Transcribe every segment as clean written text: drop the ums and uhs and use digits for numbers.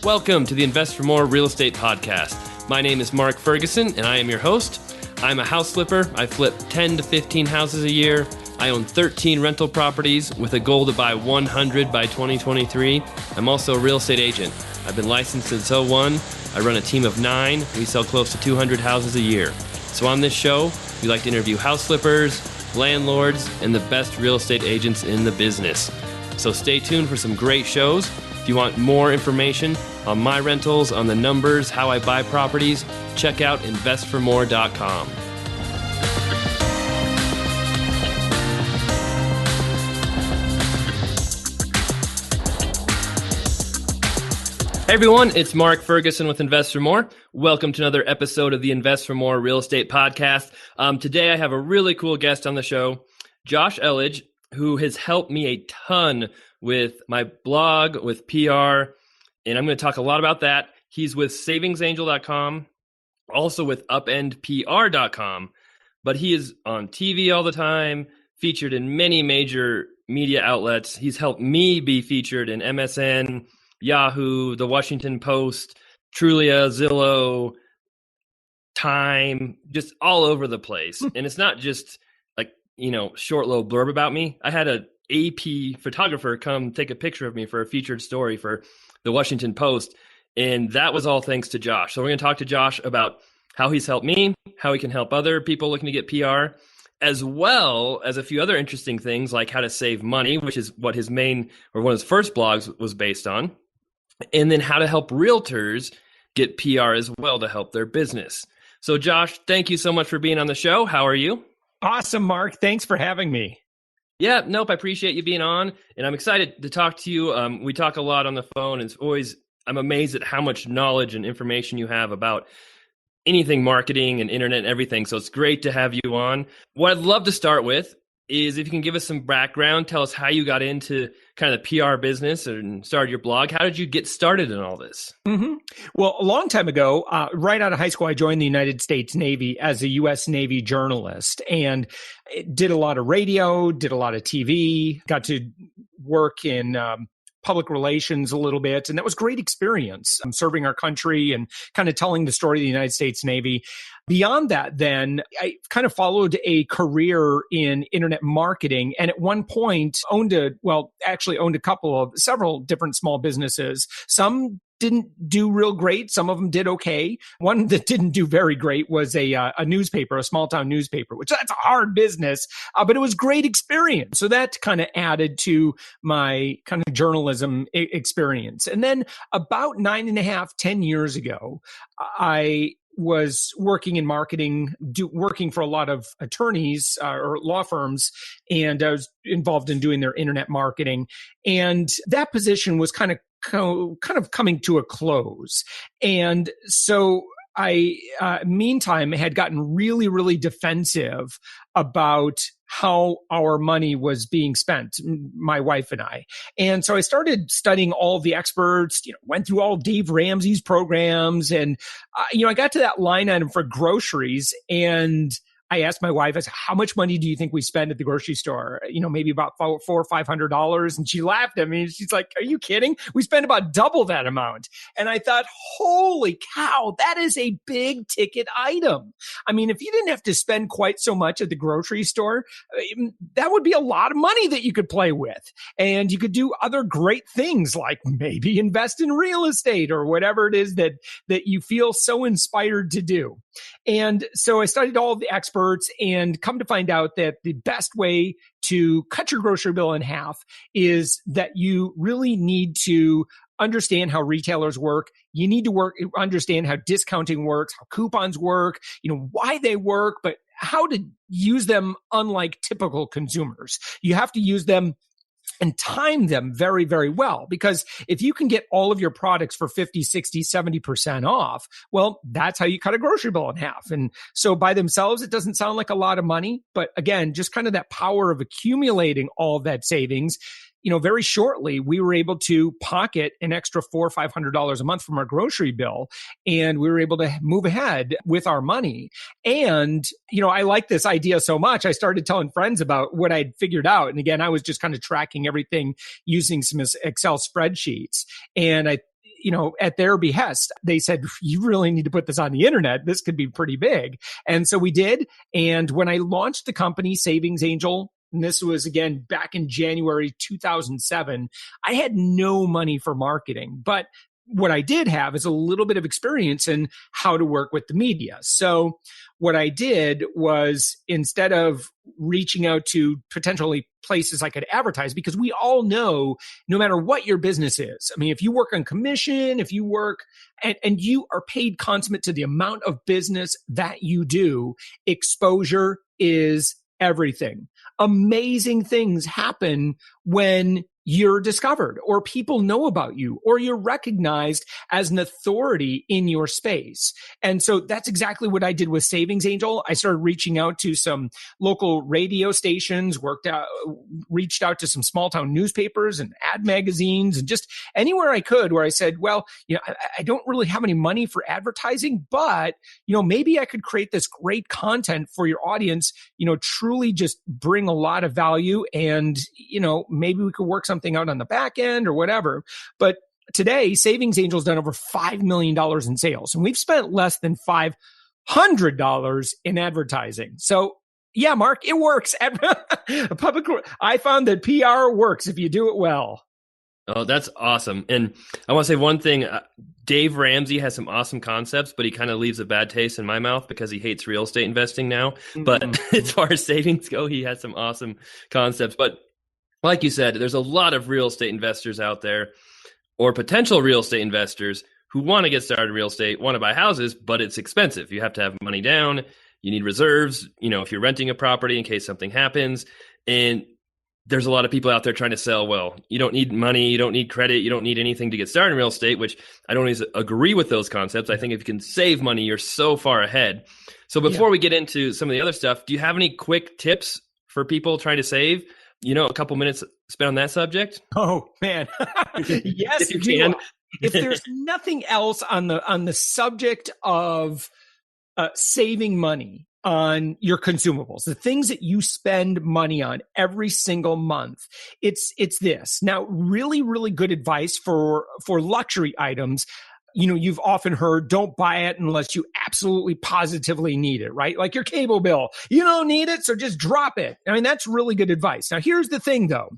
Welcome to the Invest for More Real Estate Podcast. My name is Mark Ferguson, and I am your host. I'm a house flipper. I flip 10 to 15 houses a year. I own 13 rental properties with a goal to buy 100 by 2023. I'm also a real estate agent. I've been licensed since '01. I run a team of 9. We sell close to 200 houses a year. So on this show, we like to interview house flippers, landlords, and the best real estate agents in the business. So stay tuned for some great shows. If you want more information on my rentals, on the numbers, how I buy properties, check out investformore.com. Hey everyone, it's Mark Ferguson with Invest for More. Welcome to another episode of the Invest for More Real Estate Podcast. Today I have a really cool guest on the show, Josh Elledge, who has helped me a ton with my blog, with PR, and I'm going to talk a lot about that. He's with savingsangel.com, also with upendpr.com, but he is on TV all the time, featured in many major media outlets. He's helped me be featured in MSN, Yahoo, The Washington Post, Trulia, Zillow, Time, just all over the place. And it's not just like, short little blurb about me. I had a AP photographer come take a picture of me for a featured story for The Washington Post. And that was all thanks to Josh. So we're going to talk to Josh about how he's helped me, how he can help other people looking to get PR, as well as a few other interesting things like how to save money, which is what his main or one of his first blogs was based on. And then how to help realtors get PR as well to help their business. So Josh, thank you so much for being on the show. How are you? Awesome, Mark. Thanks for having me. Yeah, nope. I appreciate you being on, and I'm excited to talk to you. We talk a lot on the phone, and I'm amazed at how much knowledge and information you have about anything marketing and internet and everything. So it's great to have you on. What I'd love to start with is if you can give us some background, tell us how you got into kind of the PR business and started your blog. How did you get started in all this? Mm-hmm. Well, a long time ago, right out of high school, I joined the United States Navy as a U.S. Navy journalist and did a lot of radio, did a lot of TV, got to work in public relations a little bit. And that was a great experience. I'm serving our country and kind of telling the story of the United States Navy. Beyond that, then I kind of followed a career in internet marketing. And at one point owned several different small businesses. Some didn't do real great. Some of them did okay. One that didn't do very great was a newspaper, a small town newspaper, which that's a hard business, but it was great experience. So that kind of added to my kind of journalism experience. And then about 10 years ago, I was working in marketing, working for a lot of attorneys or law firms, and I was involved in doing their internet marketing. And that position was kind of coming to a close. And so I, meantime, had gotten really, really defensive about how our money was being spent, my wife and I. And so I started studying all of the experts, went through all of Dave Ramsey's programs. And, I got to that line item for groceries, and I asked my wife, I said, how much money do you think we spend at the grocery store? Maybe about $400 or $500. And she laughed at me. She's like, are you kidding? We spend about double that amount. And I thought, holy cow, that is a big ticket item. I mean, if you didn't have to spend quite so much at the grocery store, that would be a lot of money that you could play with. And you could do other great things like maybe invest in real estate or whatever it is that you feel so inspired to do. And so I studied all of the experts and come to find out that the best way to cut your grocery bill in half is that you really need to understand how retailers work. You need to understand how discounting works, how coupons work, why they work, but how to use them unlike typical consumers. You have to use them and time them very, very well. Because if you can get all of your products for 50, 60, 70% off, well, that's how you cut a grocery bill in half. And so by themselves, it doesn't sound like a lot of money. But again, just kind of that power of accumulating all of that savings. Very shortly, we were able to pocket an extra $400 or $500 a month from our grocery bill, and we were able to move ahead with our money. And, I like this idea so much. I started telling friends about what I'd figured out. And again, I was just kind of tracking everything using some Excel spreadsheets. And at their behest, they said, you really need to put this on the internet. This could be pretty big. And so we did. And when I launched the company, Savings Angel, and this was again back in January 2007, I had no money for marketing, but what I did have is a little bit of experience in how to work with the media. So what I did was, instead of reaching out to potentially places I could advertise, because we all know no matter what your business is, I mean, if you work on commission, if you work and you are paid consummate to the amount of business that you do, exposure is everything. Amazing things happen when you're discovered, or people know about you, or you're recognized as an authority in your space. And so that's exactly what I did with Savings Angel. I started reaching out to some local radio stations, reached out to some small town newspapers and ad magazines, and just anywhere I could, where I said, well, I don't really have any money for advertising, but, maybe I could create this great content for your audience, truly just bring a lot of value, and, maybe we could work something out on the back end or whatever. But today, Savings Angel's done over $5 million in sales, and we've spent less than $500 in advertising. So yeah, Mark, it works. I found that PR works if you do it well. Oh, that's awesome. And I want to say one thing. Dave Ramsey has some awesome concepts, but he kind of leaves a bad taste in my mouth because he hates real estate investing now. But as far as savings go, he has some awesome concepts. But like you said, there's a lot of real estate investors out there, or potential real estate investors, who want to get started in real estate, want to buy houses, but it's expensive. You have to have money down. You need reserves, if you're renting a property in case something happens. And there's a lot of people out there trying to sell, well, you don't need money, you don't need credit, you don't need anything to get started in real estate, which I don't always agree with those concepts. I think if you can save money, you're so far ahead. So before we get into some of the other stuff, do you have any quick tips for people trying to save? A couple minutes spent on that subject? Oh, man. Yes, if you can. If there's nothing else on the subject of saving money on your consumables, the things that you spend money on every single month, it's this. Now, really, really good advice for luxury items. You've often heard, don't buy it unless you absolutely positively need it, right? Like your cable bill. You don't need it, so just drop it. I mean, that's really good advice. Now, here's the thing, though.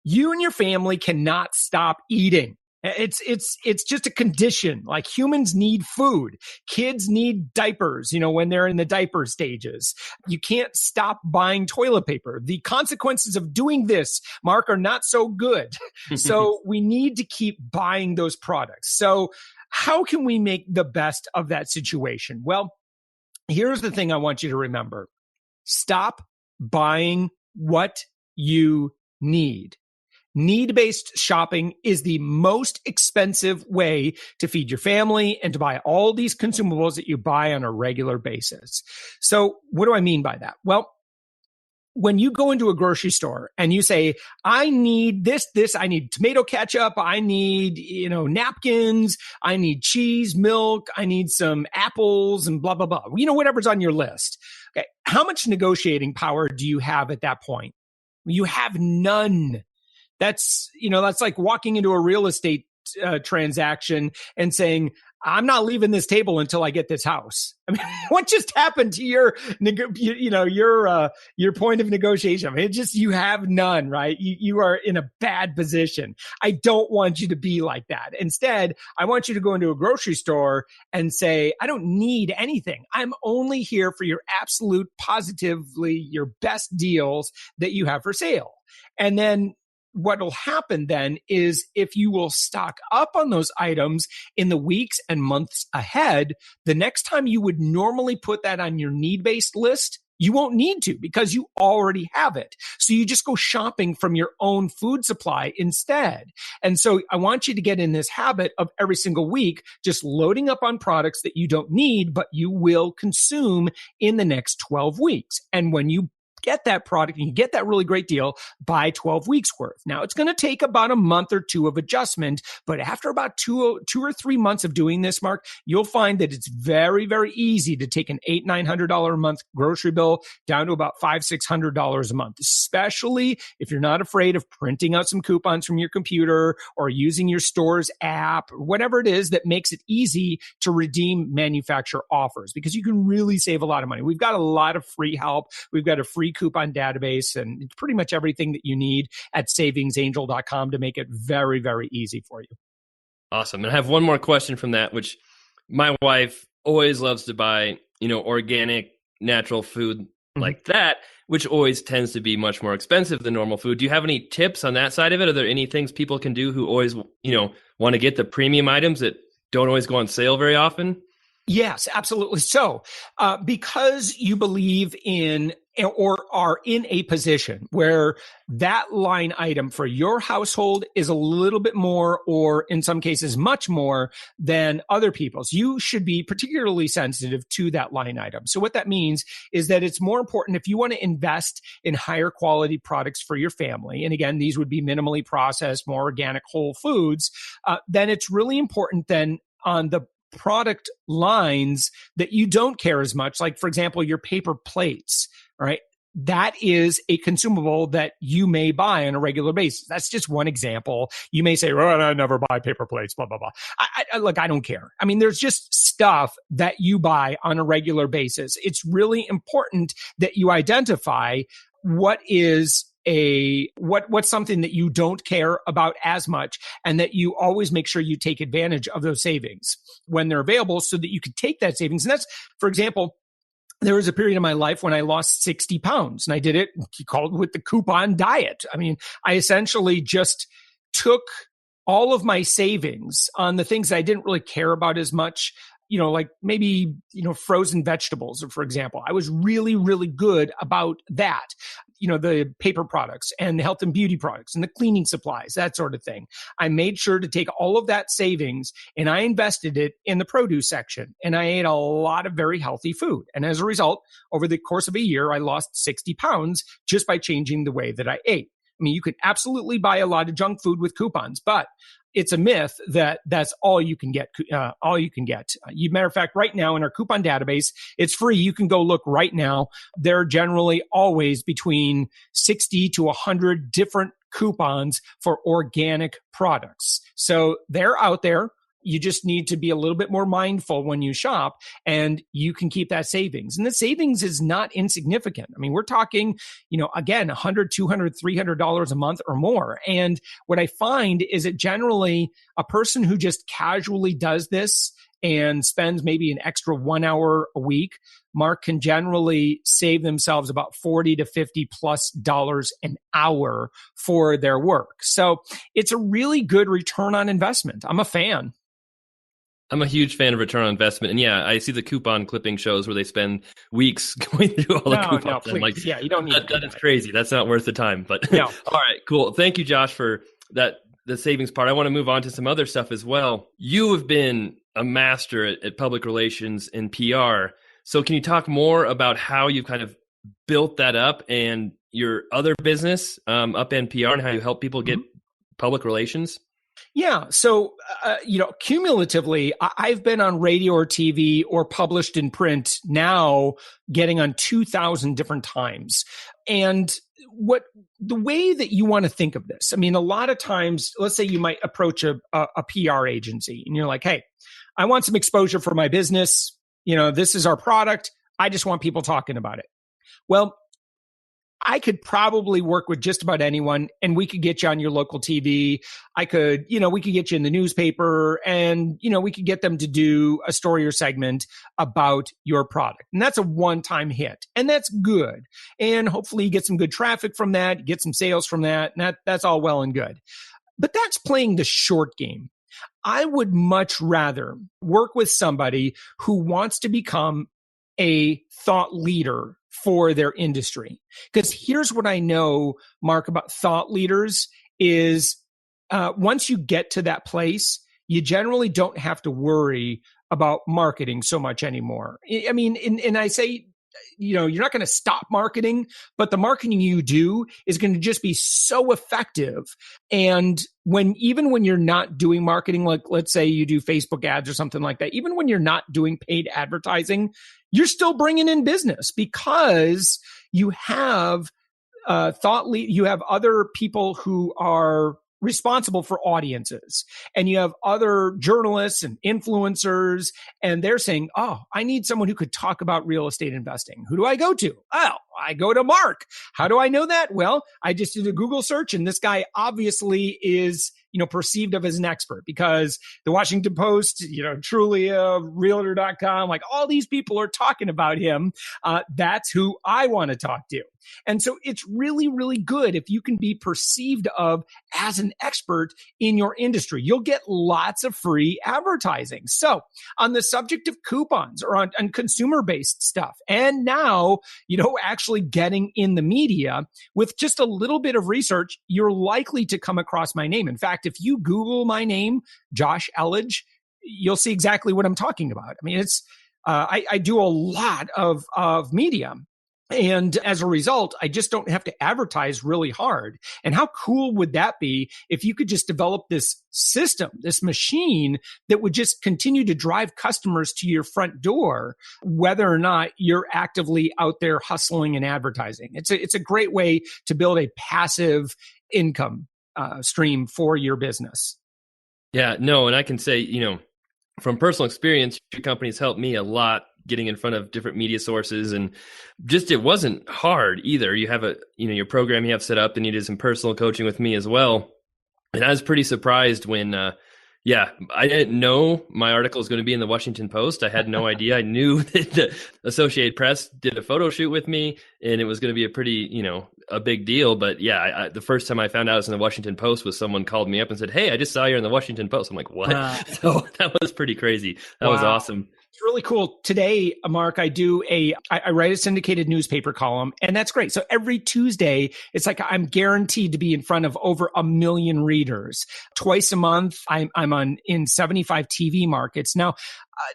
You and your family cannot stop eating. It's just a condition. Like, humans need food. Kids need diapers, when they're in the diaper stages. You can't stop buying toilet paper. The consequences of doing this, Mark, are not so good. So we need to keep buying those products. So how can we make the best of that situation? Well, here's the thing I want you to remember. Stop buying what you need. Need-based shopping is the most expensive way to feed your family and to buy all these consumables that you buy on a regular basis. So what do I mean by that? Well, when you go into a grocery store and you say, I need this, I need tomato ketchup, I need, napkins, I need cheese, milk, I need some apples and blah, blah, blah, whatever's on your list. Okay. How much negotiating power do you have at that point? You have none. That's like walking into a real estate transaction and saying, I'm not leaving this table until I get this house. I mean, what just happened to your point of negotiation? I mean, you have none, right? You are in a bad position. I don't want you to be like that. Instead, I want you to go into a grocery store and say, I don't need anything. I'm only here for your absolute, positively, your best deals that you have for sale. And then what will happen then is, if you will stock up on those items in the weeks and months ahead, the next time you would normally put that on your need-based list, you won't need to, because you already have it. So you just go shopping from your own food supply instead. And so I want you to get in this habit of every single week just loading up on products that you don't need, but you will consume in the next 12 weeks. And when you get that product and you get that really great deal, buy 12 weeks worth. Now it's going to take about a month or two of adjustment, but after about two or 3 months of doing this, Mark, you'll find that it's very, very easy to take an $800-900 a month grocery bill down to about $500-600 a month, especially if you're not afraid of printing out some coupons from your computer or using your store's app, or whatever it is that makes it easy to redeem manufacturer offers, because you can really save a lot of money. We've got a lot of free help. We've got a free coupon database and pretty much everything that you need at savingsangel.com to make it very, very easy for you. Awesome. And I have one more question from that, which my wife always loves to buy, organic, natural food like that, which always tends to be much more expensive than normal food. Do you have any tips on that side of it? Are there any things people can do who always, want to get the premium items that don't always go on sale very often? Yes, absolutely. So, because you believe in or are in a position where that line item for your household is a little bit more, or in some cases much more than other people's, you should be particularly sensitive to that line item. So what that means is that it's more important if you want to invest in higher quality products for your family. And again, these would be minimally processed, more organic whole foods. Then it's really important then on the product lines that you don't care as much, like, for example, your paper plates, right? That is a consumable that you may buy on a regular basis. That's just one example. You may say, well, I never buy paper plates, blah, blah, blah. Look, I don't care. I mean, there's just stuff that you buy on a regular basis. It's really important that you identify what is what's something that you don't care about as much, and that you always make sure you take advantage of those savings when they're available so that you can take that savings. And that's, for example, there was a period in my life when I lost 60 pounds, and I did it called with the coupon diet. I mean, I essentially just took all of my savings on the things that I didn't really care about as much, like maybe, frozen vegetables, for example. I was really, really good about that. The paper products and the health and beauty products and the cleaning supplies, that sort of thing. I made sure to take all of that savings and I invested it in the produce section, and I ate a lot of very healthy food. And as a result, over the course of a year, I lost 60 pounds just by changing the way that I ate. I mean, you could absolutely buy a lot of junk food with coupons, but it's a myth that that's all you can get. Matter of fact, right now in our coupon database, it's free. You can go look right now. There are generally always between 60 to 100 different coupons for organic products. So they're out there. You just need to be a little bit more mindful when you shop, and you can keep that savings. And the savings is not insignificant. I mean, we're talking, again, $100, $200, $300 a month or more. And what I find is that generally a person who just casually does this and spends maybe an extra 1 hour a week, Mark, can generally save themselves about $40 to $50+ an hour for their work. So it's a really good return on investment. I'm a fan. I'm a huge fan of return on investment. And yeah, I see the coupon clipping shows where they spend weeks going through all the coupons. No, please. I'm like, yeah, you don't need that is crazy. That's not worth the time. But no. All right, cool. Thank you, Josh, for the savings part. I want to move on to some other stuff as well. You have been a master at public relations and PR. So can you talk more about how you've kind of built that up and your other business, Upend PR, and how you help people get public relations? Yeah. So, cumulatively, I've been on radio or TV or published in print now getting on 2,000 different times. And the way that you want to think of this, I mean, a lot of times, let's say you might approach a PR agency and you're like, hey, I want some exposure for my business. This is our product. I just want people talking about it. Well, I could probably work with just about anyone, and we could get you on your local TV. We could get you in the newspaper, and, we could get them to do a story or segment about your product. And that's a one-time hit, and that's good. And hopefully you get some good traffic from that, get some sales from that, and that's all well and good. But that's playing the short game. I would much rather work with somebody who wants to become a thought leader for their industry. Because here's what I know, Mark, about thought leaders is once you get to that place, you generally don't have to worry about marketing so much anymore. I mean, and I say you're not going to stop marketing, but the marketing you do is going to just be so effective. And even when you're not doing marketing, like let's say you do Facebook ads or something like that, even when you're not doing paid advertising, you're still bringing in business because you have you have other people who are responsible for audiences, and you have other journalists and influencers, and they're saying, oh, I need someone who could talk about real estate investing. Who do I go to? Oh, I go to Mark. How do I know that? Well, I just did a Google search, and this guy obviously is perceived of as an expert because the Washington Post, Trulia, Realtor.com, like all these people are talking about him. That's who I want to talk to. And so it's really, really good if you can be perceived of as an expert in your industry. You'll get lots of free advertising. So on the subject of coupons or on consumer-based stuff, and now, actually getting in the media, with just a little bit of research, you're likely to come across my name. In fact, if you Google my name, Josh Elledge, you'll see exactly what I'm talking about. I mean, it's I do a lot of media. And as a result, I just don't have to advertise really hard. And how cool would that be if you could just develop this system, this machine that would just continue to drive customers to your front door, whether or not you're actively out there hustling and advertising? It's a great way to build a passive income stream for your business. Yeah, no, and I can say, from personal experience, your company's helped me a lot getting in front of different media sources, and just it wasn't hard either. You have your program you have set up, and you did some personal coaching with me as well. And I was pretty surprised when, I didn't know my article was going to be in the Washington Post. I had no idea. I knew that the Associated Press did a photo shoot with me, and it was going to be a pretty, a big deal. But yeah, the first time I found out it was in the Washington Post was someone called me up and said, "Hey, I just saw you in the Washington Post." I'm like, "What?" So that was pretty crazy. That was awesome. It's really cool. Today, Mark, I write a syndicated newspaper column, and that's great. So every Tuesday, it's like I'm guaranteed to be in front of over 1 million readers. Twice a month, I'm in 75 TV markets. Now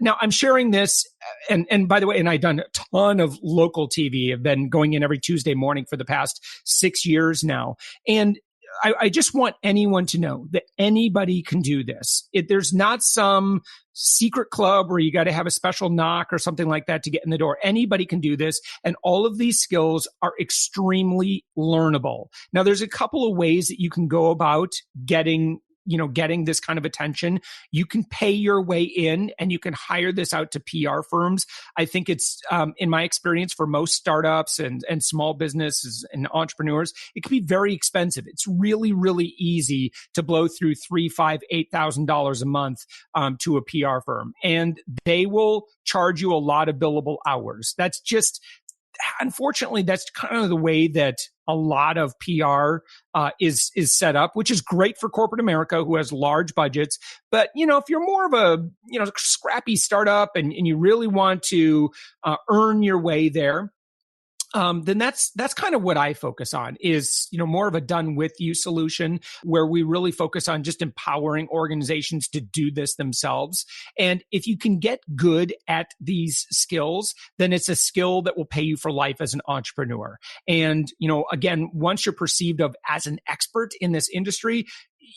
I'm sharing this, and by the way, and I've done a ton of local TV. I've been going in every Tuesday morning for the past 6 years now. And I just want anyone to know that anybody can do this. There's not some secret club where you got to have a special knock or something like that to get in the door. Anybody can do this. And all of these skills are extremely learnable. Now, there's a couple of ways that you can go about getting this kind of attention. You can pay your way in, and you can hire this out to PR firms. I think it's, in my experience, for most startups and small businesses and entrepreneurs, it can be very expensive. It's really, really easy to blow through $3,000, $5,000, $8,000 a month to a PR firm, and they will charge you a lot of billable hours. That's just, unfortunately, that's kind of the way that a lot of PR is set up, which is great for corporate America, who has large budgets. But, if you're more of a, scrappy startup and you really want to earn your way there, then that's kind of what I focus on is, more of a done with you solution where we really focus on just empowering organizations to do this themselves. And if you can get good at these skills, then it's a skill that will pay you for life as an entrepreneur. And, again, once you're perceived of as an expert in this industry,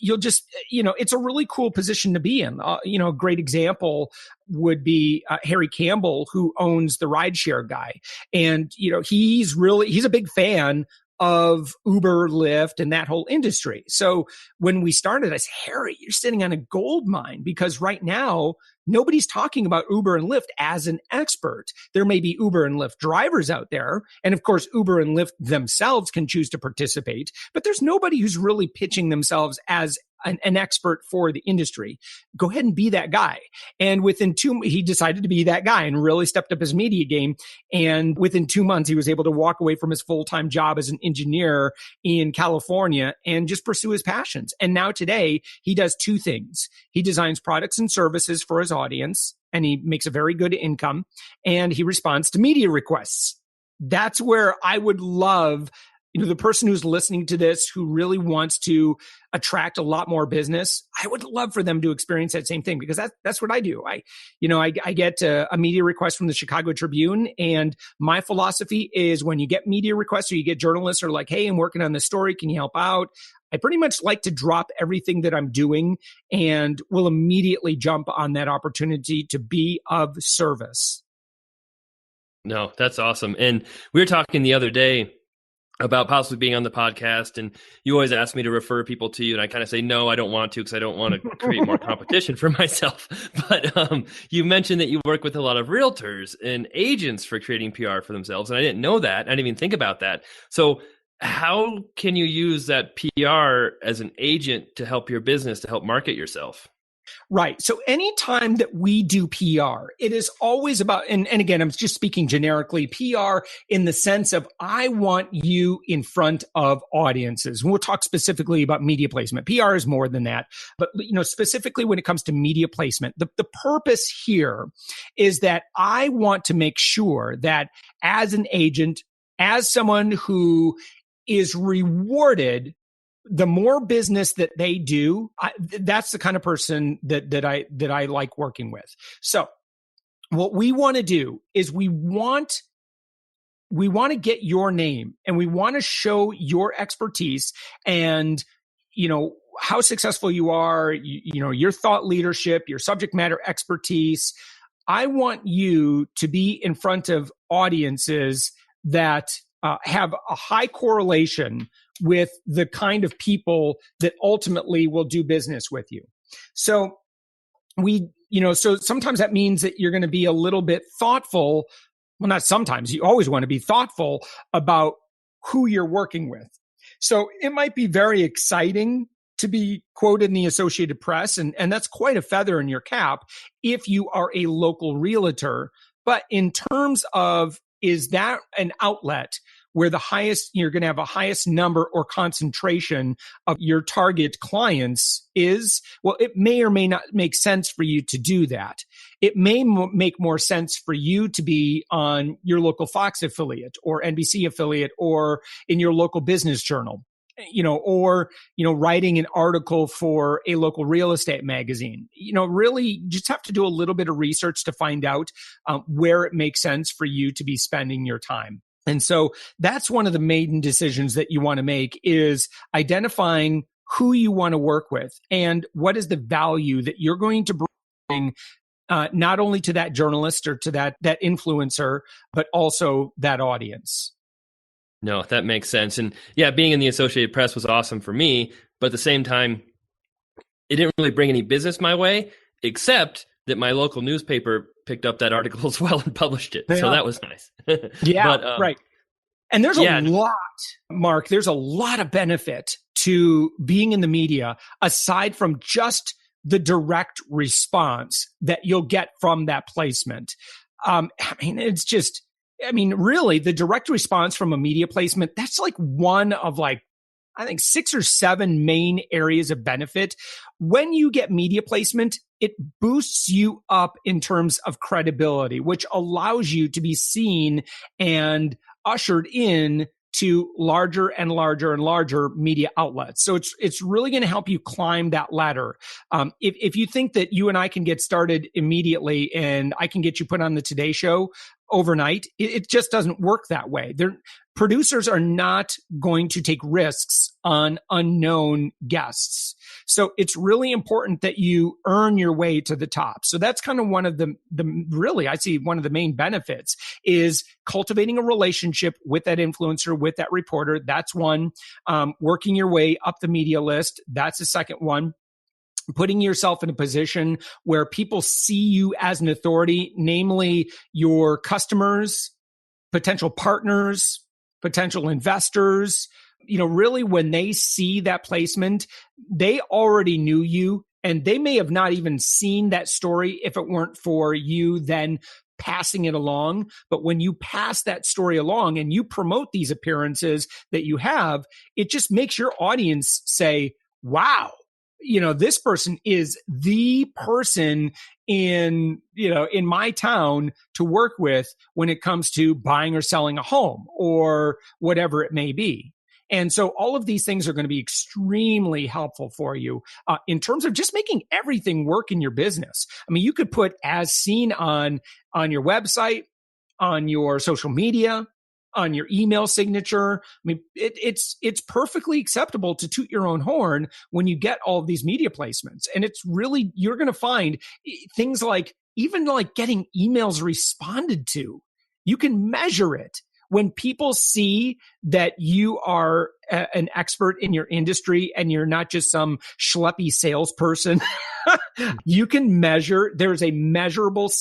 you'll just, it's a really cool position to be in. A great example would be Harry Campbell, who owns the rideshare guy. And, he's a big fan of Uber, Lyft, and that whole industry. So when we started, I said, Harry, you're sitting on a gold mine, because right now, nobody's talking about Uber and Lyft as an expert. There may be Uber and Lyft drivers out there. And of course, Uber and Lyft themselves can choose to participate, but there's nobody who's really pitching themselves as an expert for the industry. Go ahead and be that guy. And he decided to be that guy and really stepped up his media game. And within 2 months, he was able to walk away from his full-time job as an engineer in California and just pursue his passions. And now today, he does two things. He designs products and services for his audience, and he makes a very good income, and he responds to media requests. That's where I would love the person who's listening to this who really wants to attract a lot more business, I would love for them to experience that same thing, because that's what I do. I get a media request from the Chicago Tribune, and my philosophy is when you get media requests or you get journalists who are like, hey, I'm working on this story, can you help out? I pretty much like to drop everything that I'm doing and will immediately jump on that opportunity to be of service. No, that's awesome. And we were talking the other day about possibly being on the podcast, and you always ask me to refer people to you, and I kind of say, no, I don't want to, because I don't want to create more competition for myself. But you mentioned that you work with a lot of realtors and agents for creating PR for themselves, and I didn't know that. I didn't even think about that. So how can you use that PR as an agent to help your business, to help market yourself? Right. So anytime that we do PR, it is always about, and again, I'm just speaking generically, PR in the sense of I want you in front of audiences. We'll talk specifically about media placement. PR is more than that. But, specifically when it comes to media placement, the purpose here is that I want to make sure that as an agent, as someone who is rewarded, the more business that they do, that's the kind of person that I like working with. So what we want to do is we want to get your name, and we want to show your expertise and, how successful you are, your thought leadership, your subject matter expertise. I want you to be in front of audiences that have a high correlation with the kind of people that ultimately will do business with you. So so sometimes that means that you're going to be a little bit thoughtful. Well, not sometimes, you always want to be thoughtful about who you're working with. So it might be very exciting to be quoted in the Associated Press, and that's quite a feather in your cap if you are a local realtor. But in terms of, is that an outlet where you're going to have a highest number or concentration of your target clients is, well, it may or may not make sense for you to do that. It may make more sense for you to be on your local Fox affiliate or NBC affiliate or in your local business journal, or writing an article for a local real estate magazine. Really just have to do a little bit of research to find out where it makes sense for you to be spending your time. And so that's one of the main decisions that you want to make, is identifying who you want to work with and what is the value that you're going to bring, not only to that journalist or to that influencer, but also that audience. No, that makes sense. And yeah, being in the Associated Press was awesome for me, but at the same time, it didn't really bring any business my way, except that my local newspaper picked up that article as well and published it. Yeah. So that was nice. Yeah, but, right. And there's a lot, Mark, there's a lot of benefit to being in the media, aside from just the direct response that you'll get from that placement. Really, the direct response from a media placement, that's like one of I think 6 or 7 main areas of benefit. When you get media placement, it boosts you up in terms of credibility, which allows you to be seen and ushered in to larger and larger and larger media outlets. So it's really going to help you climb that ladder. If you think that you and I can get started immediately and I can get you put on the Today Show overnight, it just doesn't work that way. Producers are not going to take risks on unknown guests. So it's really important that you earn your way to the top. So that's kind of one of the really, I see one of the main benefits is cultivating a relationship with that influencer, with that reporter. That's one. Working your way up the media list. That's the second one. Putting yourself in a position where people see you as an authority, namely your customers, potential partners, potential investors. Really when they see that placement, they already knew you, and they may have not even seen that story if it weren't for you then passing it along. But when you pass that story along and you promote these appearances that you have, it just makes your audience say, wow, this person is the person in my town to work with when it comes to buying or selling a home or whatever it may be. And so all of these things are going to be extremely helpful for you in terms of just making everything work in your business. I mean, you could put as seen on your website, on your social media, on your email signature. I mean, it's perfectly acceptable to toot your own horn when you get all of these media placements. And it's really, you're going to find things like, even like getting emails responded to. You can measure it. When people see that you are an expert in your industry and you're not just some schleppy salesperson, you can measure, there's a measurable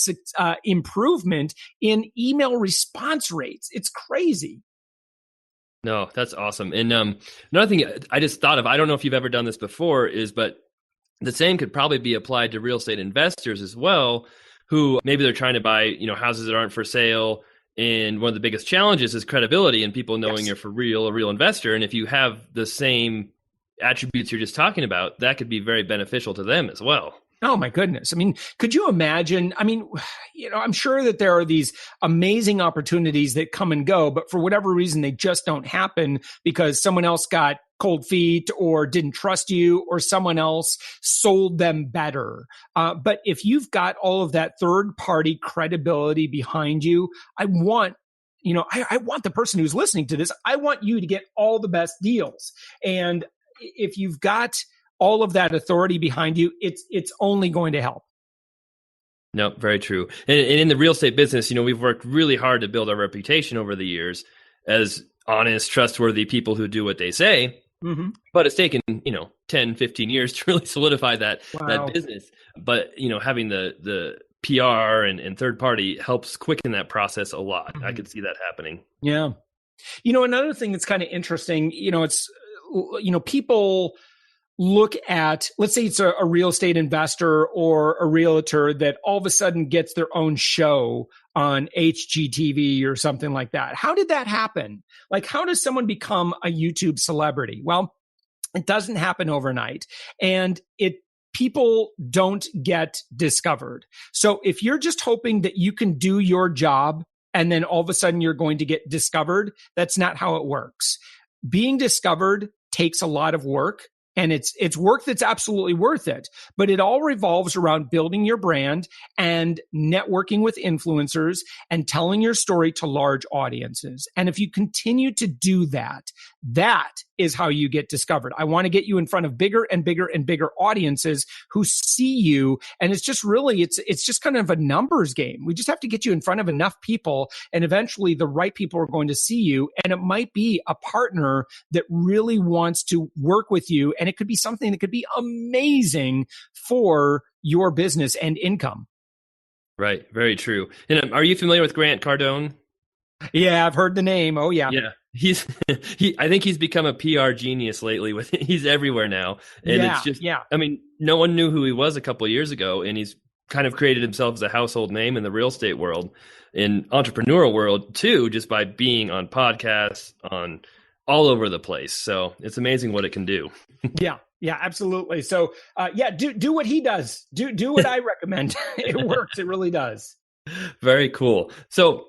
improvement in email response rates. It's crazy. No, that's awesome. And another thing I just thought of, I don't know if you've ever done this before, but the same could probably be applied to real estate investors as well, who maybe they're trying to buy, houses that aren't for sale. And one of the biggest challenges is credibility and people knowing you're for real, a real investor. And if you have the same attributes you're just talking about, that could be very beneficial to them as well. Oh my goodness. I mean, could you imagine? I mean, I'm sure that there are these amazing opportunities that come and go, but for whatever reason, they just don't happen because someone else got cold feet or didn't trust you or someone else sold them better. But if you've got all of that third party credibility behind you, I want the person who's listening to this, I want you to get all the best deals. And if you've got all of that authority behind you, it's only going to help. No, very true. And in the real estate business, we've worked really hard to build our reputation over the years as honest, trustworthy people who do what they say. Mm-hmm. But it's taken, 10, 15 years to really solidify that business. But, having the PR and third party helps quicken that process a lot. Mm-hmm. I could see that happening. Yeah. Another thing that's kind of interesting, it's, people look at, let's say it's a real estate investor or a realtor that all of a sudden gets their own show on HGTV or something like that. How did that happen? Like, how does someone become a YouTube celebrity? Well, it doesn't happen overnight, and people don't get discovered. So if you're just hoping that you can do your job and then all of a sudden you're going to get discovered, that's not how it works. Being discovered takes a lot of work. And it's work that's absolutely worth it. But it all revolves around building your brand and networking with influencers and telling your story to large audiences. And if you continue to do that, that is how you get discovered. I want to get you in front of bigger and bigger and bigger audiences who see you. And it's just really, it's just kind of a numbers game. We just have to get you in front of enough people, and eventually the right people are going to see you. And it might be a partner that really wants to work with you. And it could be something that could be amazing for your business and income. Right. Very true. And are you familiar with Grant Cardone? Yeah, I've heard the name. Oh yeah. Yeah. I think he's become a PR genius lately. He's everywhere now. And it's just, I mean, no one knew who he was a couple of years ago, and he's kind of created himself as a household name in the real estate world, in entrepreneurial world too, just by being on podcasts, on all over the place. So it's amazing what it can do. Yeah, absolutely. So do what he does. Do what I recommend. It works. It really does. Very cool. So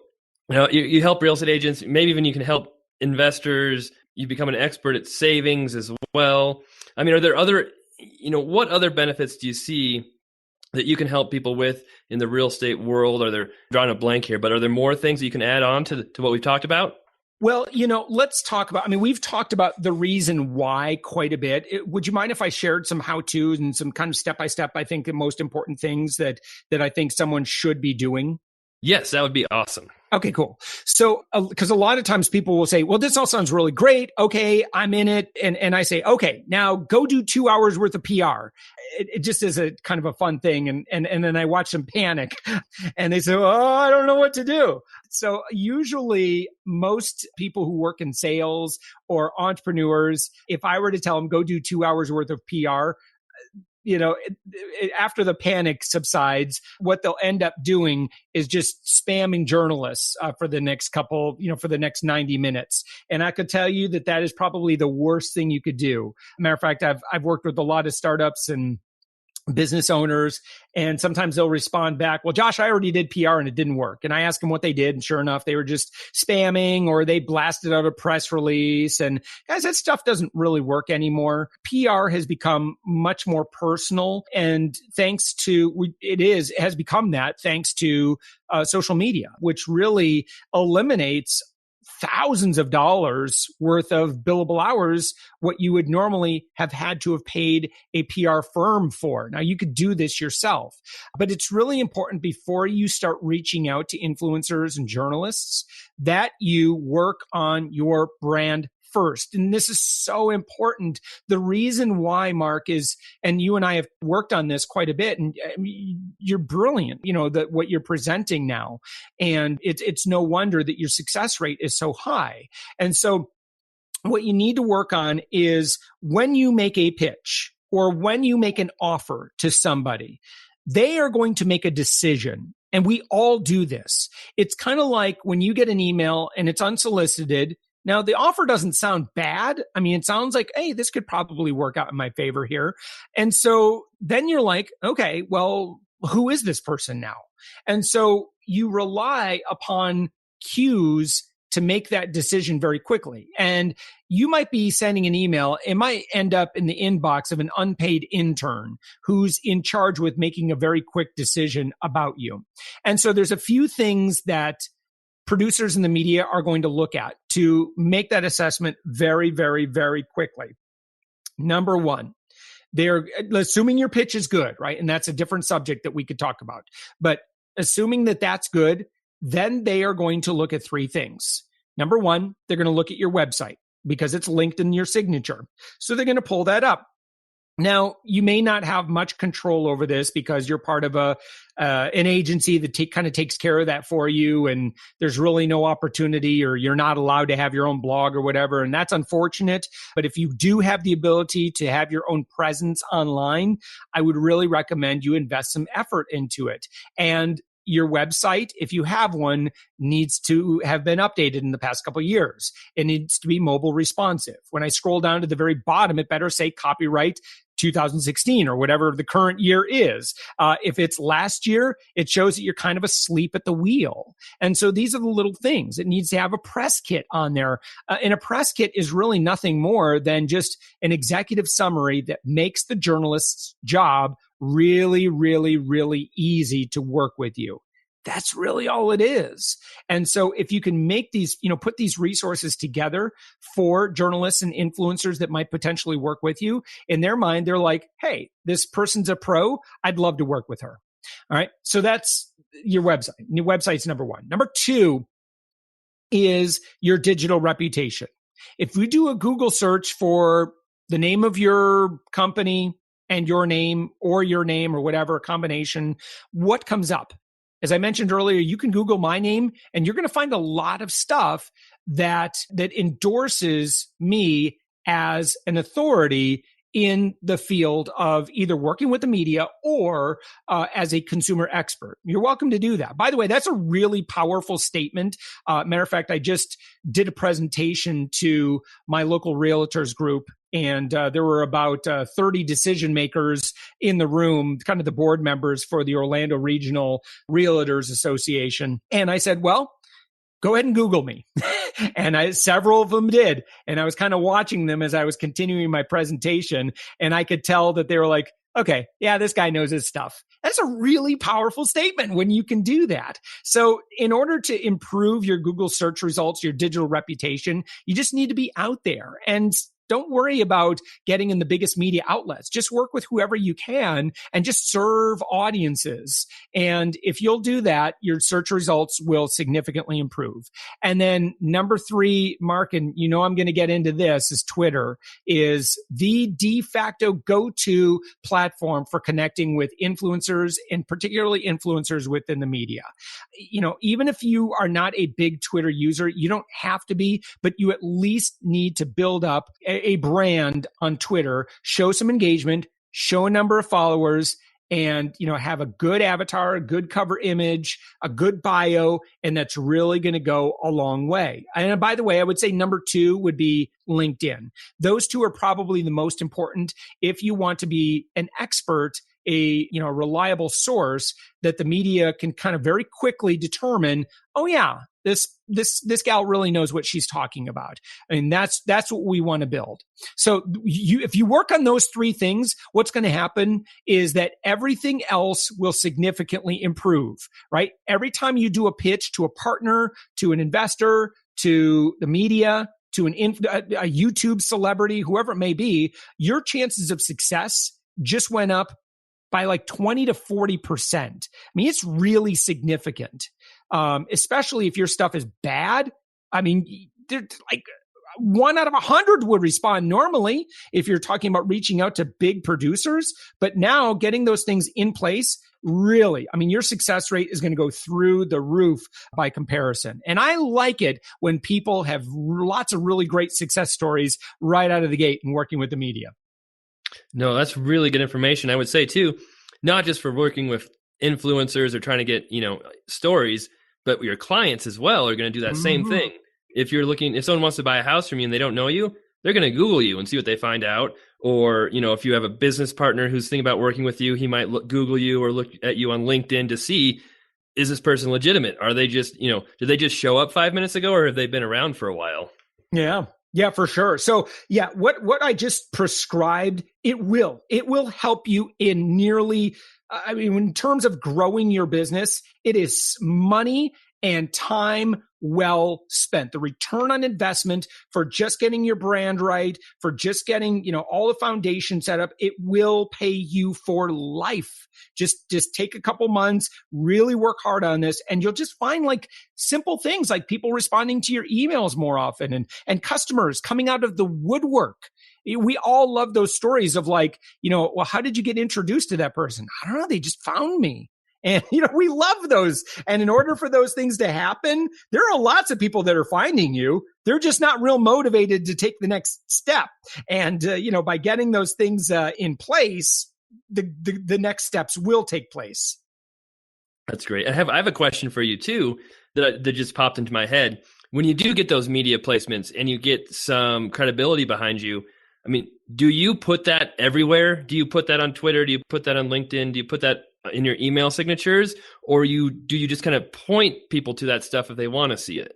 you help real estate agents. Maybe even you can help investors. You become an expert at savings as well. I mean, are there other, what other benefits do you see that you can help people with in the real estate world? Are there, drawing a blank here, but are there more things that you can add on to what we've talked about? Well, let's talk about, we've talked about the reason why quite a bit. Would you mind if I shared some how-tos and some kind of step-by-step, I think, the most important things that I think someone should be doing? Yes, that would be awesome. Okay, cool. So, because a lot of times people will say, well, this all sounds really great. Okay, I'm in it. And I say, okay, now go do 2 hours worth of PR. It just is a kind of a fun thing. And then I watch them panic and they say, oh, I don't know what to do. So usually most people who work in sales or entrepreneurs, if I were to tell them, go do 2 hours worth of PR, after the panic subsides, what they'll end up doing is just spamming journalists for the next for the next 90 minutes. And I could tell you that is probably the worst thing you could do. Matter of fact, I've worked with a lot of startups and business owners, and sometimes they'll respond back, well, Josh, I already did PR and it didn't work. And I asked them what they did. And sure enough, they were just spamming or they blasted out a press release. And guys, that stuff doesn't really work anymore. PR has become much more personal. And it has become that thanks to social media, which really eliminates thousands of dollars worth of billable hours, what you would normally have had to have paid a PR firm for. Now, you could do this yourself, but it's really important before you start reaching out to influencers and journalists that you work on your brand first. And this is so important. The reason why, Mark, is, and you and I have worked on this quite a bit, and you're brilliant, what you're presenting now. And it's no wonder that your success rate is so high. And so what you need to work on is when you make a pitch or when you make an offer to somebody, they are going to make a decision. And we all do this. It's kind of like when you get an email and it's unsolicited. Now, the offer doesn't sound bad. I mean, it sounds like, hey, this could probably work out in my favor here. And so then you're like, okay, well, who is this person now? And so you rely upon cues to make that decision very quickly. And you might be sending an email. It might end up in the inbox of an unpaid intern who's in charge with making a very quick decision about you. And so there's a few things that producers in the media are going to look at to make that assessment very, very, very quickly. Number one, they're assuming your pitch is good, right? And that's a different subject that we could talk about. But assuming that that's good, then they are going to look at three things. Number one, they're going to look at your website because it's linked in your signature. So they're going to pull that up. Now, you may not have much control over this because you're part of an agency that kind of takes care of that for you, and there's really no opportunity, or you're not allowed to have your own blog or whatever, and that's unfortunate. But if you do have the ability to have your own presence online, I would really recommend you invest some effort into it. And your website, if you have one, needs to have been updated in the past couple of years. It needs to be mobile responsive. When I scroll down to the very bottom, it better say copyright 2016 or whatever the current year is. If it's last year, it shows that you're kind of asleep at the wheel. And so these are the little things. It needs to have a press kit on there. And a press kit is really nothing more than just an executive summary that makes the journalist's job really, really, really easy to work with you. That's really all it is. And so if you can make these, put these resources together for journalists and influencers that might potentially work with you, in their mind, they're like, hey, this person's a pro. I'd love to work with her. All right. So that's your website. Your website's number one. Number two is your digital reputation. If we do a Google search for the name of your company and your name or whatever combination, what comes up? As I mentioned earlier, you can Google my name and you're going to find a lot of stuff that endorses me as an authority in the field of either working with the media or as a consumer expert. You're welcome to do that. By the way, that's a really powerful statement. Matter of fact, I just did a presentation to my local realtors group, and there were about 30 decision makers in the room, kind of the board members for the Orlando Regional Realtors Association. And I said, well, go ahead and Google me. And several of them did. And I was kind of watching them as I was continuing my presentation. And I could tell that they were like, okay, yeah, this guy knows his stuff. That's a really powerful statement when you can do that. So in order to improve your Google search results, your digital reputation, you just need to be out there. And don't worry about getting in the biggest media outlets. Just work with whoever you can and just serve audiences. And if you'll do that, your search results will significantly improve. And then number three, Mark, and I'm going to get into this, is Twitter is the de facto go-to platform for connecting with influencers, and particularly influencers within the media. Even if you are not a big Twitter user, you don't have to be, but you at least need to build up a brand on Twitter, show some engagement, show a number of followers, and, have a good avatar, a good cover image, a good bio, and that's really going to go a long way. And by the way, I would say number two would be LinkedIn. Those two are probably the most important if you want to be an expert reliable source that the media can kind of very quickly determine, oh yeah, this gal really knows what she's talking about. I mean, that's what we want to build. So if you work on those three things, what's going to happen is that everything else will significantly improve, right? Every time you do a pitch to a partner, to an investor, to the media, to a YouTube celebrity, whoever it may be, your chances of success just went up by like 20 to 40%. I mean, it's really significant, especially if your stuff is bad. I mean, like 1 out of 100 would respond normally if you're talking about reaching out to big producers. But now getting those things in place, really, I mean, your success rate is going to go through the roof by comparison. And I like it when people have lots of really great success stories right out of the gate and working with the media. No, that's really good information. I would say too, not just for working with influencers or trying to get, stories, but your clients as well are going to do that same thing. If someone wants to buy a house from you and they don't know you, they're going to Google you and see what they find out. Or, if you have a business partner who's thinking about working with you, he might Google you or look at you on LinkedIn to see, is this person legitimate? Are they just, did they just show up 5 minutes ago or have they been around for a while? Yeah. Yeah, for sure. So yeah, what I just prescribed, it will help you in nearly, in terms of growing your business, it is money and time well spent. The return on investment for just getting your brand right, for just getting, all the foundation set up, it will pay you for life. Just take a couple months, really work hard on this, and you'll just find like simple things like people responding to your emails more often and customers coming out of the woodwork. We all love those stories of like, well, how did you get introduced to that person? I don't know. They just found me. And, we love those. And in order for those things to happen, there are lots of people that are finding you. They're just not real motivated to take the next step. And, by getting those things in place, the next steps will take place. That's great. I have a question for you too that just popped into my head. When you do get those media placements and you get some credibility behind you, I mean, do you put that everywhere? Do you put that on Twitter? Do you put that on LinkedIn? Do you put that in your email signatures? Or do you just kind of point people to that stuff if they want to see it?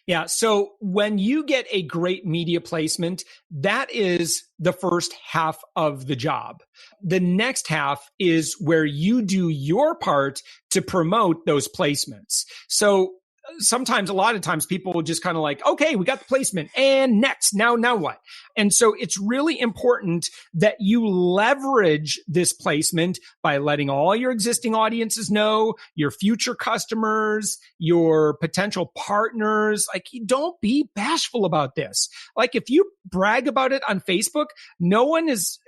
Yeah. So when you get a great media placement, that is the first half of the job. The next half is where you do your part to promote those placements. So a lot of times people will just kind of like, okay, we got the placement and next, now what? And so it's really important that you leverage this placement by letting all your existing audiences know, your future customers, your potential partners. Like, don't be bashful about this. Like, if you brag about it on Facebook, no one is,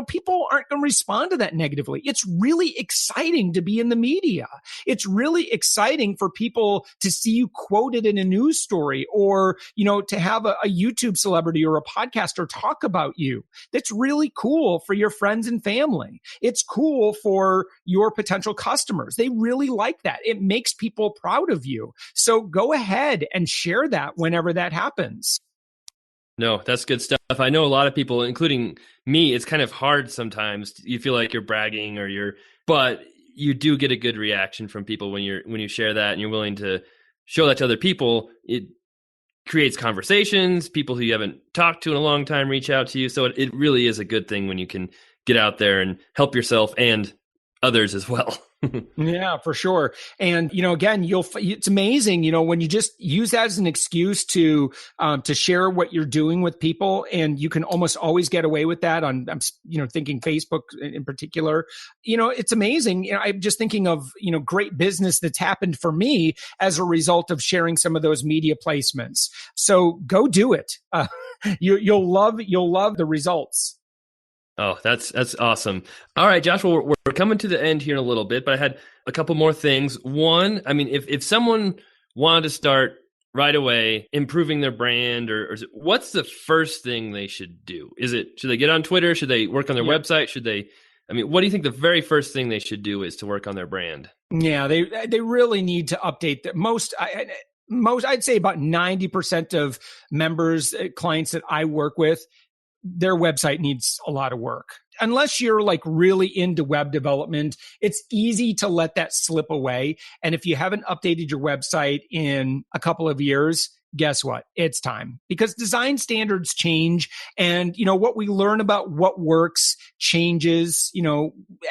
people aren't going to respond to that negatively. It's really exciting to be in the media. It's really exciting for people to see you quoted in a news story or, to have a YouTube celebrity or a podcaster talk about you. That's really cool for your friends and family. It's cool for your potential customers. They really like that. It makes people proud of you. So go ahead and share that whenever that happens. No, that's good stuff. I know a lot of people, including me, it's kind of hard sometimes. You feel like you're bragging but you do get a good reaction from people when you share that and you're willing to show that to other people. It creates conversations. People who you haven't talked to in a long time reach out to you. So it really is a good thing when you can get out there and help yourself and others as well. Yeah, for sure. And, again, it's amazing, when you just use that as an excuse to share what you're doing with people, and you can almost always get away with that on, thinking Facebook in particular, it's amazing. I'm just thinking of, great business that's happened for me as a result of sharing some of those media placements. So go do it. You'll love the results. Oh, that's awesome. All right, Josh, well, we're coming to the end here in a little bit, but I had a couple more things. One, I mean, if someone wanted to start right away improving their brand, or what's the first thing they should do? Should they get on Twitter? Should they work on their website? What do you think the very first thing they should do is to work on their brand? Yeah, they really need to update that. Most, I'd say about 90% of members, clients that I work with, their website needs a lot of work. unless you're like really into web development, it's easy to let that slip away. And if you haven't updated your website in a couple of years, guess what? It's time, because design standards change, and what we learn about what works changes,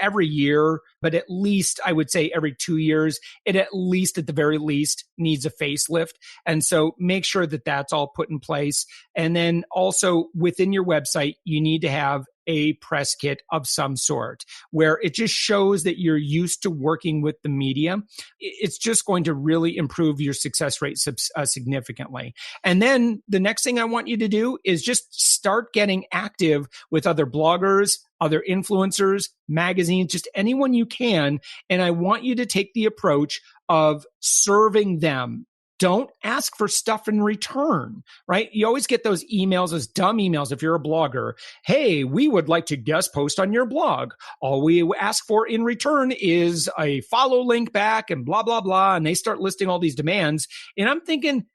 every year, but at least I would say every 2 years, it at the very least needs a facelift. And so make sure that that's all put in place. And then also within your website, you need to have a press kit of some sort where it just shows that you're used to working with the media. It's just going to really improve your success rate significantly. And then the next thing I want you to do is just start getting active with other bloggers, other influencers, magazines, just anyone you can. And I want you to take the approach of serving them. Don't ask for stuff in return, right? You always get those emails, those dumb emails if you're a blogger. Hey, we would like to guest post on your blog. All we ask for in return is a follow link back and blah, blah, blah. And they start listing all these demands. And I'm thinking,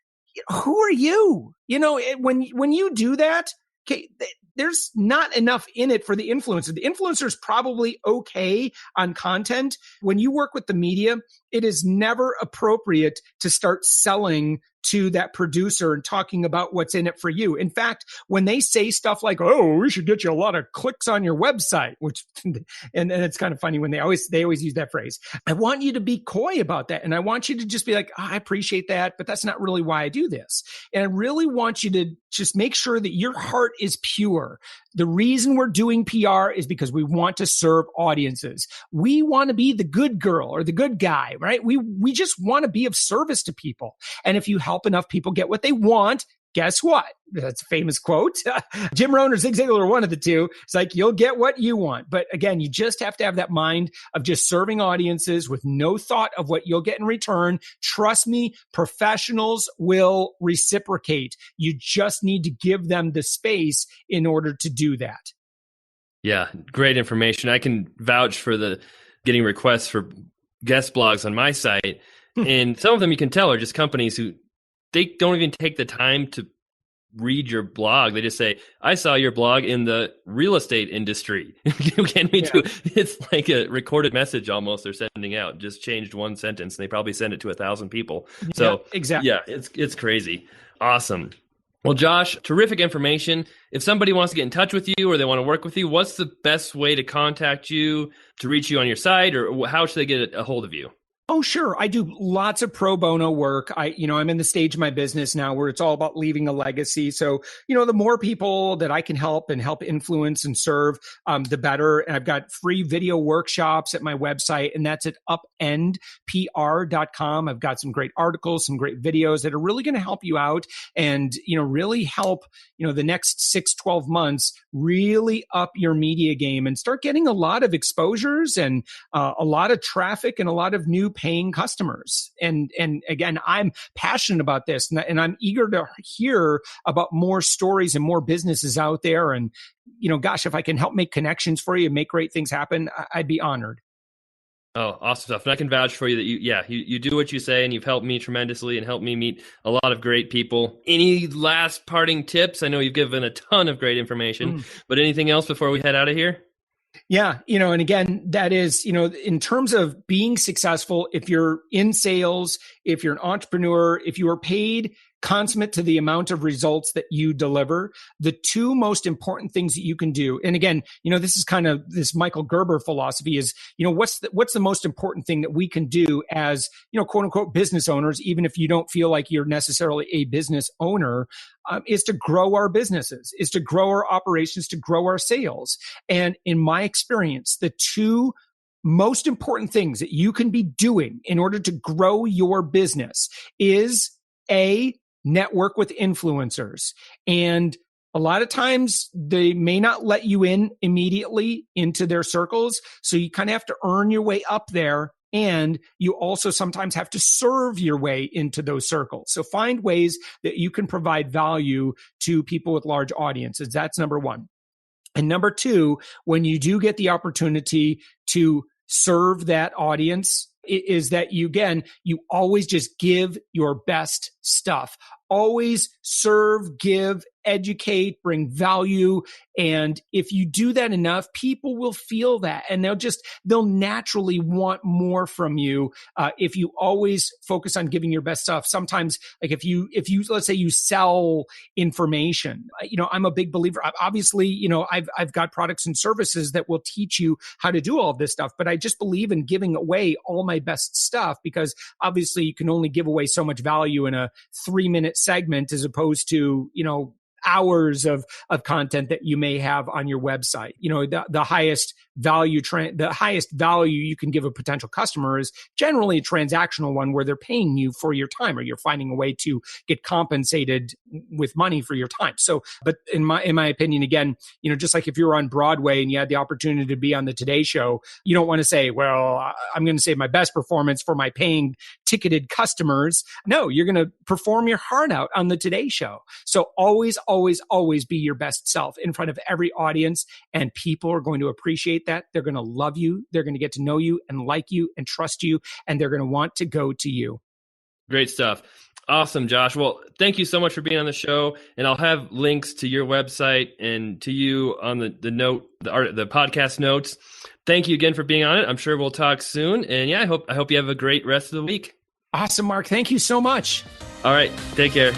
who are you? When you do that, okay, there's not enough in it for the influencer. The influencer is probably okay on content. When you work with the media, it is never appropriate to start selling to that producer and talking about what's in it for you. In fact, when they say stuff like, "Oh, we should get you a lot of clicks on your website," which, and it's kind of funny when they always use that phrase. I want you to be coy about that. And I want you to just be like, I appreciate that, but that's not really why I do this. And I really want you to just make sure that your heart is pure. The reason we're doing PR is because we want to serve audiences. We want to be the good girl or the good guy, right? We just want to be of service to people. And if you help enough people get what they want, guess what? That's a famous quote. Jim Rohn or Zig Ziglar, one of the two. It's like, you'll get what you want. But again, you just have to have that mind of just serving audiences with no thought of what you'll get in return. Trust me, professionals will reciprocate. You just need to give them the space in order to do that. Yeah, great information. I can vouch for the getting requests for guest blogs on my site. And some of them you can tell are just companies who they don't even take the time to read your blog. They just say, I saw your blog in the real estate industry. Can we do? It's like a recorded message almost they're sending out. Just changed one sentence and they probably send it to 1,000 people. So exactly. Yeah, it's crazy. Awesome. Well, Josh, terrific information. If somebody wants to get in touch with you or they want to work with you, what's the best way to contact you, to reach you on your site, or how should they get a hold of you? Oh, sure. I do lots of pro bono work. I'm in the stage of my business now where it's all about leaving a legacy. So, the more people that I can help influence and serve, the better. And I've got free video workshops at my website, and that's at upendpr.com. I've got some great articles, some great videos that are really going to help you out and, really help, the next 6-12 months really up your media game and start getting a lot of exposures and a lot of traffic and a lot of new paying customers. And again, I'm passionate about this and I'm eager to hear about more stories and more businesses out there. And, gosh, if I can help make connections for you and make great things happen, I'd be honored. Oh, awesome stuff. And I can vouch for you that you do what you say, and you've helped me tremendously and helped me meet a lot of great people. Any last parting tips? I know you've given a ton of great information, but anything else before we head out of here? Yeah. And again, that is, in terms of being successful, if you're in sales, if you're an entrepreneur, if you are paid consummate to the amount of results that you deliver, the two most important things that you can do. And again, this is kind of this Michael Gerber philosophy is, what's the most important thing that we can do as, quote unquote, business owners, even if you don't feel like you're necessarily a business owner, is to grow our businesses, is to grow our operations, to grow our sales. And in my experience, the two most important things that you can be doing in order to grow your business is network with influencers. And a lot of times they may not let you in immediately into their circles. So you kind of have to earn your way up there. And you also sometimes have to serve your way into those circles. So find ways that you can provide value to people with large audiences. That's number one. And number two, when you do get the opportunity to serve that audience, is that you always just give your best stuff. Always serve, give educate, bring value. And if you do that enough, people will feel that, and they'll naturally want more from you. If you always focus on giving your best stuff, sometimes like if you, let's say you sell information, I'm a big believer. Obviously, I've got products and services that will teach you how to do all of this stuff, but I just believe in giving away all my best stuff, because obviously you can only give away so much value in a 3-minute segment as opposed to, hours of content that you may have on your website. The highest value you can give a potential customer is generally a transactional one where they're paying you for your time, or you're finding a way to get compensated with money for your time. So, but in my opinion, again, just like if you were on Broadway and you had the opportunity to be on the Today Show, you don't want to say, well, I'm going to save my best performance for my paying ticketed customers. No, you're going to perform your heart out on the Today Show. So always be your best self in front of every audience, and people are going to appreciate that. They're going to love you. They're going to get to know you and like you and trust you, and they're going to want to go to you. Great stuff. Awesome, Josh. Well, thank you so much for being on the show, and I'll have links to your website and to you on the podcast notes. Thank you again for being on it. I'm sure we'll talk soon, and I hope you have a great rest of the week. Awesome, Mark. Thank you so much. All right. Take care.